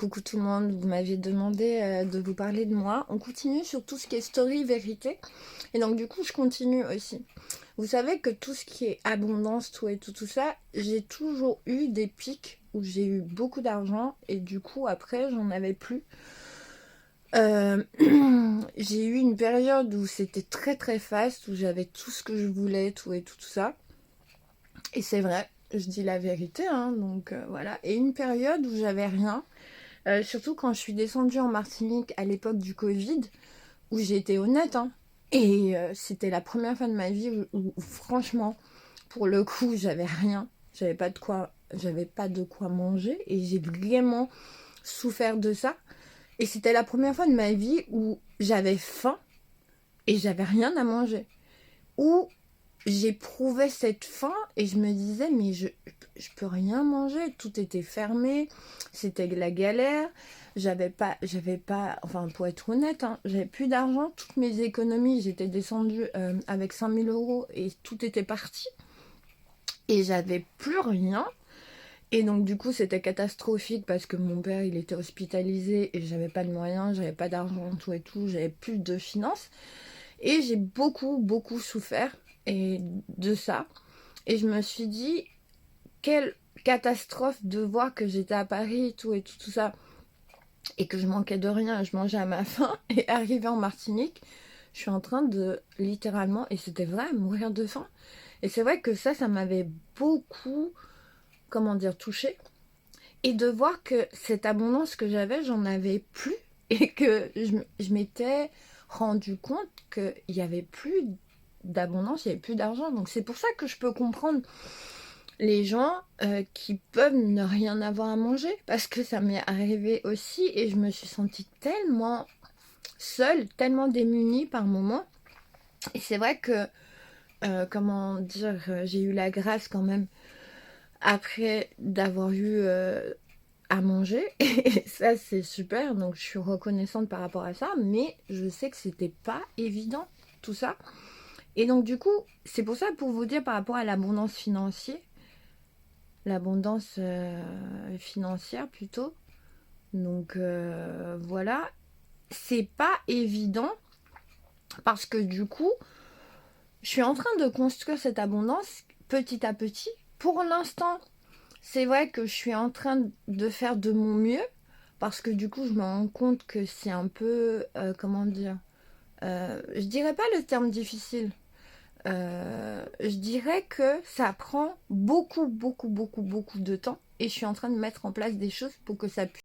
Coucou tout le monde, vous m'aviez demandé de vous parler de moi. On continue sur tout ce qui est story, vérité. Et donc du coup, je continue aussi. Vous savez que tout ce qui est abondance, tout et tout ça, j'ai toujours eu des pics où j'ai eu beaucoup d'argent et du coup, après, j'en avais plus. J'ai eu une période où c'était très très fast, où j'avais tout ce que je voulais, tout et tout ça. Et c'est vrai, je dis la vérité, hein, donc voilà. Et une période où j'avais rien. Surtout quand je suis descendue en Martinique à l'époque du Covid, où j'ai été honnête, hein. Et c'était la première fois de ma vie où franchement, pour le coup, j'avais rien. J'avais pas de quoi manger et j'ai vraiment souffert de ça. Et c'était la première fois de ma vie où j'avais faim et j'avais rien à manger. Où j'éprouvais cette faim et je me disais, mais je peux rien manger, tout était fermé, c'était la galère, j'avais pas, enfin pour être honnête, hein, j'avais plus d'argent, toutes mes économies, j'étais descendue avec 5000 € et tout était parti et j'avais plus rien. Et donc du coup c'était catastrophique parce que mon père il était hospitalisé et j'avais pas de moyens, j'avais pas d'argent, tout et tout, j'avais plus de finances. Et j'ai beaucoup souffert de ça. Et je me suis dit, quelle catastrophe de voir que j'étais à Paris et tout ça. Et que je manquais de rien, je mangeais à ma faim. Et arrivé en Martinique, je suis en train de littéralement, et c'était vrai, mourir de faim. Et c'est vrai que ça m'avait beaucoup, comment dire, touchée. Et de voir que cette abondance que j'avais, j'en avais plus. Et que je m'étais rendu compte qu'il n'y avait plus d'abondance, il n'y avait plus d'argent. Donc c'est pour ça que je peux comprendre les gens qui peuvent ne rien avoir à manger. Parce que ça m'est arrivé aussi et je me suis sentie tellement seule, tellement démunie par moments. Et c'est vrai que, comment dire, j'ai eu la grâce quand même après d'avoir eu à manger et ça c'est super, donc je suis reconnaissante par rapport à ça, mais je sais que c'était pas évident tout ça. Et donc du coup c'est pour ça, pour vous dire par rapport à l'abondance financière, l'abondance financière plutôt, donc voilà, c'est pas évident parce que du coup je suis en train de construire cette abondance petit à petit. Pour l'instant c'est vrai que je suis en train de faire de mon mieux parce que du coup je me rends compte que c'est un peu, comment dire, je dirais pas le terme difficile, je dirais que ça prend beaucoup de temps et je suis en train de mettre en place des choses pour que ça puisse